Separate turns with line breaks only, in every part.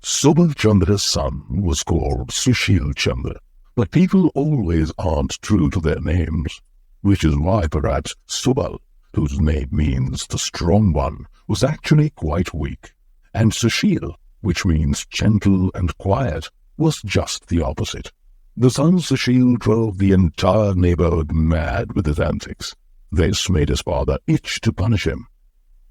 Subal Chandra's son was called Sushil Chandra, but people always aren't true to their names, which is why perhaps Subal, whose name means the strong one, was actually quite weak, and Sushil, which means gentle and quiet, was just the opposite. The son Sushil drove the entire neighborhood mad with his antics. This made his father itch to punish him.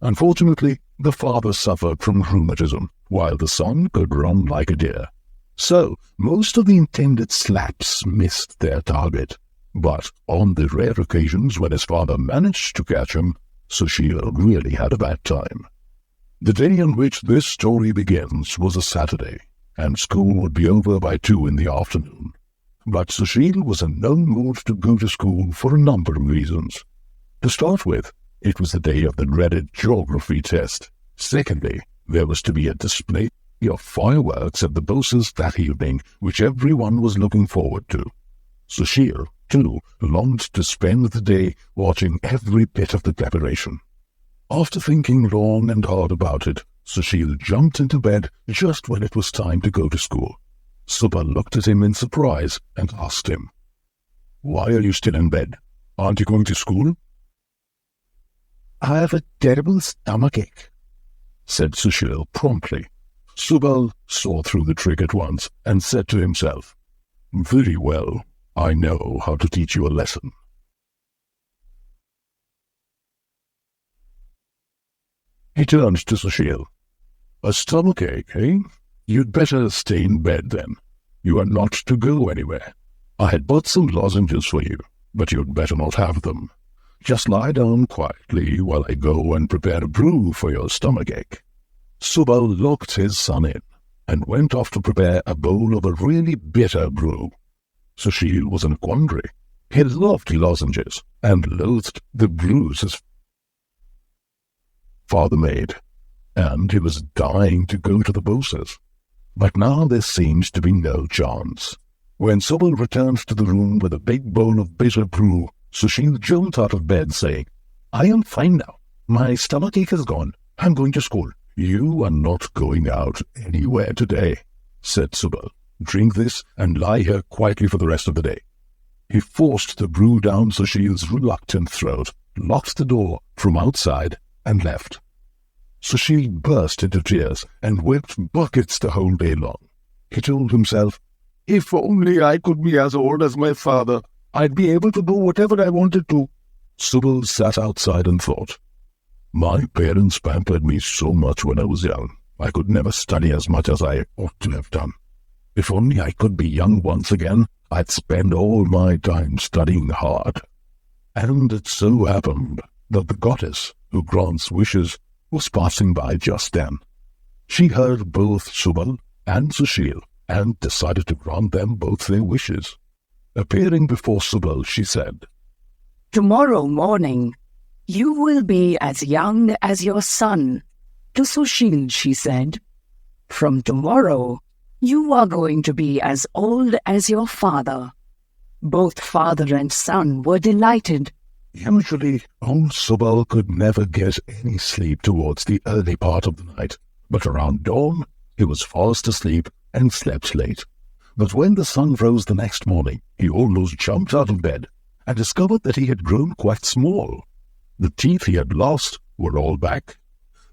Unfortunately, the father suffered from rheumatism, while the son could run like a deer. So, most of the intended slaps missed their target. But on the rare occasions when his father managed to catch him, Sushil really had a bad time. The day on which this story begins was a Saturday, and school would be over by 2 in the afternoon. But Sushil was in no mood to go to school for a number of reasons. To start with, it was the day of the dreaded geography test. Secondly, there was to be a display of fireworks at the Boses that evening, which everyone was looking forward to. Sushil, too, longed to spend the day watching every bit of the preparation. After thinking long and hard about it, Sushil jumped into bed just when it was time to go to school. Subal looked at him in surprise and asked him, "Why are you still in bed? Aren't you going to school?" "I have a terrible stomachache," said Sushil promptly. Subal saw through the trick at once and said to himself, "Very well, I know how to teach you a lesson." He turned to Sushil. "A stomachache, eh? You'd better stay in bed then. You are not to go anywhere. I had bought some lozenges for you, but you'd better not have them. Just lie down quietly while I go and prepare a brew for your stomachache." Subal locked his son in and went off to prepare a bowl of a really bitter brew. Sushil was in a quandary. He loved lozenges and loathed the brews his father made, and he was dying to go to the Boses. But now there seemed to be no chance. When Subal returned to the room with a big bowl of bitter brew, Sushil jumped out of bed saying, "I am fine now. My stomachache is gone. I'm going to school." "You are not going out anywhere today," said Subal. "Drink this and lie here quietly for the rest of the day." He forced the brew down Sushil's reluctant throat, locked the door from outside, and left. Sushil burst into tears and wept buckets the whole day long. He told himself, "If only I could be as old as my father, I'd be able to do whatever I wanted to." Subal sat outside and thought, "My parents pampered me so much when I was young. I could never study as much as I ought to have done. If only I could be young once again, I'd spend all my time studying hard." And it so happened that the goddess who grants wishes was passing by just then. She heard both Subal and Sushil and decided to grant them both their wishes. Appearing before Subal, she said,
"Tomorrow morning, you will be as young as your son." To Sushil, she said, "From tomorrow, you are going to be as old as your father." Both father and son were delighted.
Usually, old Subal could never get any sleep towards the early part of the night, but around dawn he was fast asleep and slept late. But when the sun rose the next morning, he almost jumped out of bed and discovered that he had grown quite small. The teeth he had lost were all back.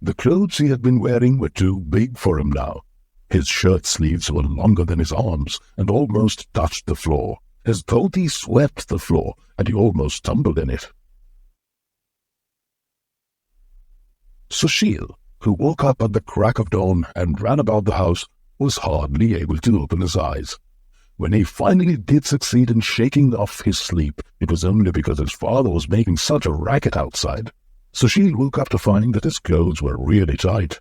The clothes he had been wearing were too big for him now. His shirt sleeves were longer than his arms and almost touched the floor. His dhoti swept the floor, and he almost tumbled in it. Sushil, who woke up at the crack of dawn and ran about the house, was hardly able to open his eyes. When he finally did succeed in shaking off his sleep, it was only because his father was making such a racket outside. Sushil woke up to find that his clothes were really tight.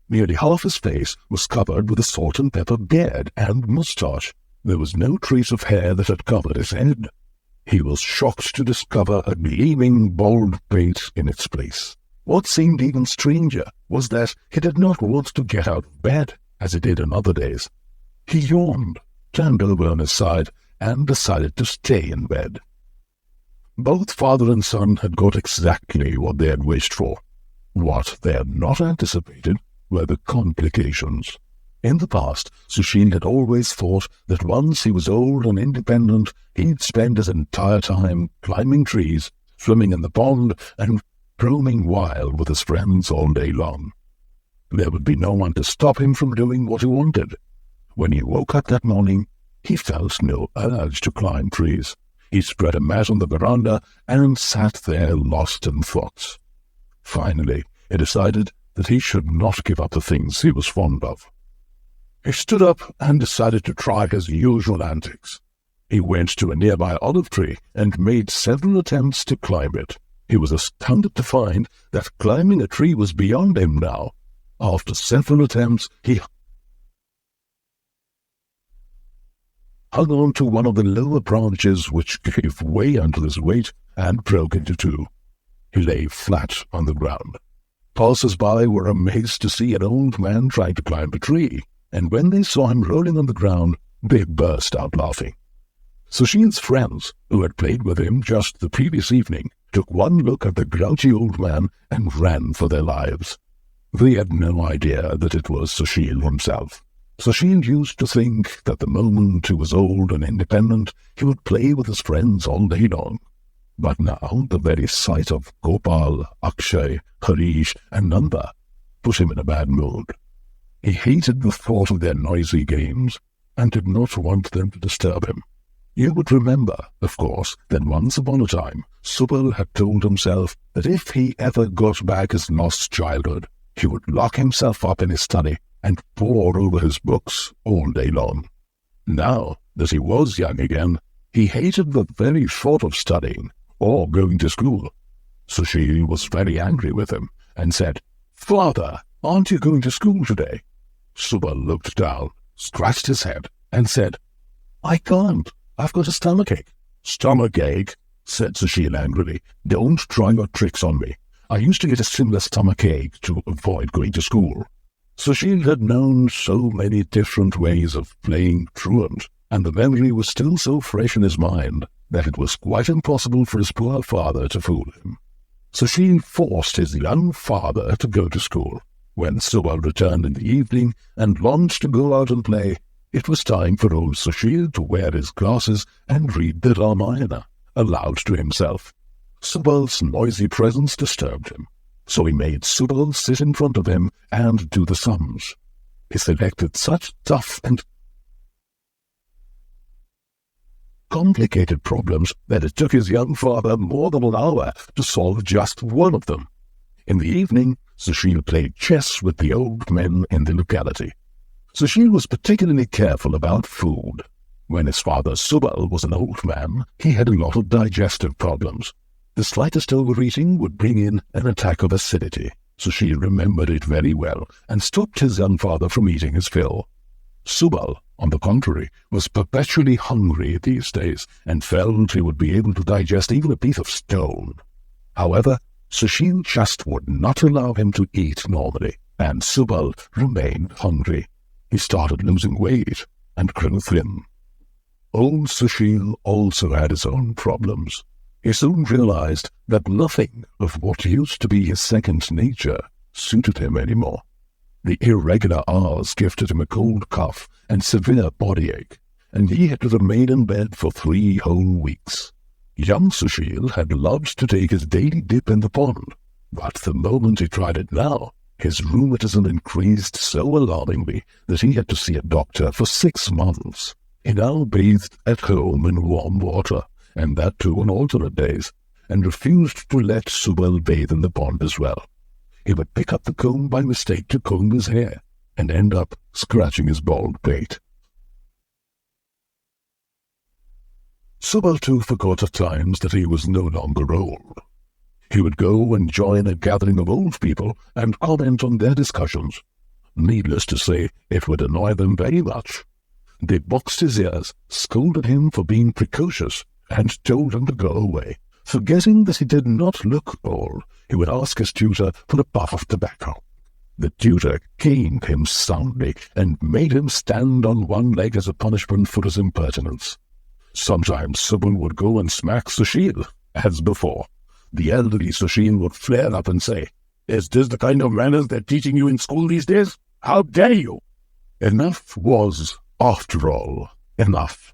Nearly half his face was covered with a salt and pepper beard and moustache. There was no trace of hair that had covered his head. He was shocked to discover a gleaming bald pate in its place. What seemed even stranger was that he did not want to get out of bed, as he did on other days. He yawned, turned over on his side, and decided to stay in bed. Both father and son had got exactly what they had wished for. What they had not anticipated were the complications. In the past, Sushil had always thought that once he was old and independent, he'd spend his entire time climbing trees, swimming in the pond, and roaming wild with his friends all day long. There would be no one to stop him from doing what he wanted. When he woke up that morning, he felt no urge to climb trees. He spread a mat on the veranda and sat there lost in thoughts. Finally, he decided that he should not give up the things he was fond of. He stood up and decided to try his usual antics. He went to a nearby olive tree and made several attempts to climb it. He was astounded to find that climbing a tree was beyond him now. After several attempts, he hung on to one of the lower branches, which gave way under his weight and broke into two. He lay flat on the ground. Passers-by were amazed to see an old man trying to climb a tree, and when they saw him rolling on the ground, they burst out laughing. Sushil's friends, who had played with him just the previous evening, took one look at the grouchy old man and ran for their lives. They had no idea that it was Sushil himself. Sushil used to think that the moment he was old and independent, he would play with his friends all day long. But now the very sight of Gopal, Akshay, Harish, and Nanda put him in a bad mood. He hated the thought of their noisy games and did not want them to disturb him. You would remember, of course, that once upon a time, Subal had told himself that if he ever got back his lost childhood, he would lock himself up in his study and pore over his books all day long. Now that he was young again, he hated the very thought of studying or going to school. Sushil was very angry with him and said, "Father, aren't you going to school today?" Subal looked down, scratched his head, and said, "I can't. I've got a stomachache." "Stomachache?" said Sushil angrily. "Don't try your tricks on me. I used to get a similar stomachache to avoid going to school." Sushil had known so many different ways of playing truant, and the memory was still so fresh in his mind that it was quite impossible for his poor father to fool him. Sushil forced his young father to go to school. When Subal returned in the evening and longed to go out and play, it was time for old Sushil to wear his glasses and read the Ramayana aloud to himself. Subal's noisy presence disturbed him, so he made Subal sit in front of him and do the sums. He selected such tough and complicated problems that it took his young father more than an hour to solve just one of them. In the evening, Sushil played chess with the old men in the locality. Sushil was particularly careful about food. When his father Subal was an old man, he had a lot of digestive problems. The slightest overeating would bring in an attack of acidity. Sushil remembered it very well and stopped his young father from eating his fill. Subal, on the contrary, was perpetually hungry these days and felt he would be able to digest even a piece of stone. However, Sushil just would not allow him to eat normally, and Subal remained hungry. He started losing weight and grew thin. Old Sushil also had his own problems. He soon realized that nothing of what used to be his second nature suited him anymore. The irregular hours gifted him a cold cough and severe body ache, and he had to remain in bed for 3 whole weeks. Young Sushil had loved to take his daily dip in the pond, but the moment he tried it now, his rheumatism increased so alarmingly that he had to see a doctor for 6 months. He now bathed at home in warm water, and that too on alternate days, and refused to let Subal bathe in the pond as well. He would pick up the comb by mistake to comb his hair, and end up scratching his bald pate. Subal too forgot at times that he was no longer old. He would go and join a gathering of old people and comment on their discussions. Needless to say, it would annoy them very much. They boxed his ears, scolded him for being precocious, and told him to go away. Forgetting that he did not look old, he would ask his tutor for a puff of tobacco. The tutor caned him soundly and made him stand on one leg as a punishment for his impertinence. Sometimes Subal would go and smack Sushil, as before. The elderly Sushil would flare up and say, "Is this the kind of manners they're teaching you in school these days? How dare you?" Enough was, after all, enough.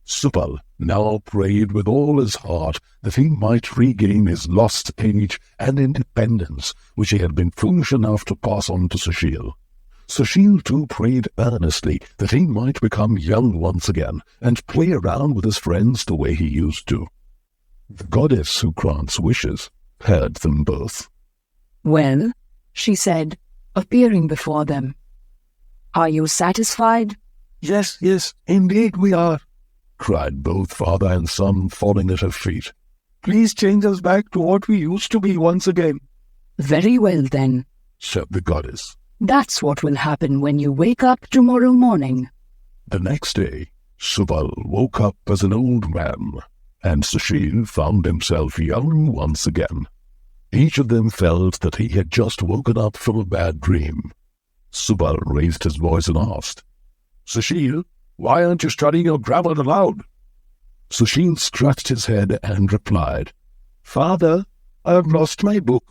Subal now prayed with all his heart that he might regain his lost age and independence, which he had been foolish enough to pass on to Sushil. Sushil too prayed earnestly that he might become young once again and play around with his friends the way he used to. The goddess who grants wishes heard them both.
"Well," she said, appearing before them, "are you satisfied?"
Yes, indeed we are," cried both father and son, falling at her feet. "Please change us back to what we used to be once again."
"Very well then.
Said the goddess.
That's what will happen when you wake up tomorrow morning."
The next day, Subal woke up as an old man, and Sushil found himself young once again. Each of them felt that he had just woken up from a bad dream. Subal raised his voice and asked, "Sushil, why aren't you studying your grammar aloud?" Sushil scratched his head and replied, "Father, I have lost my book.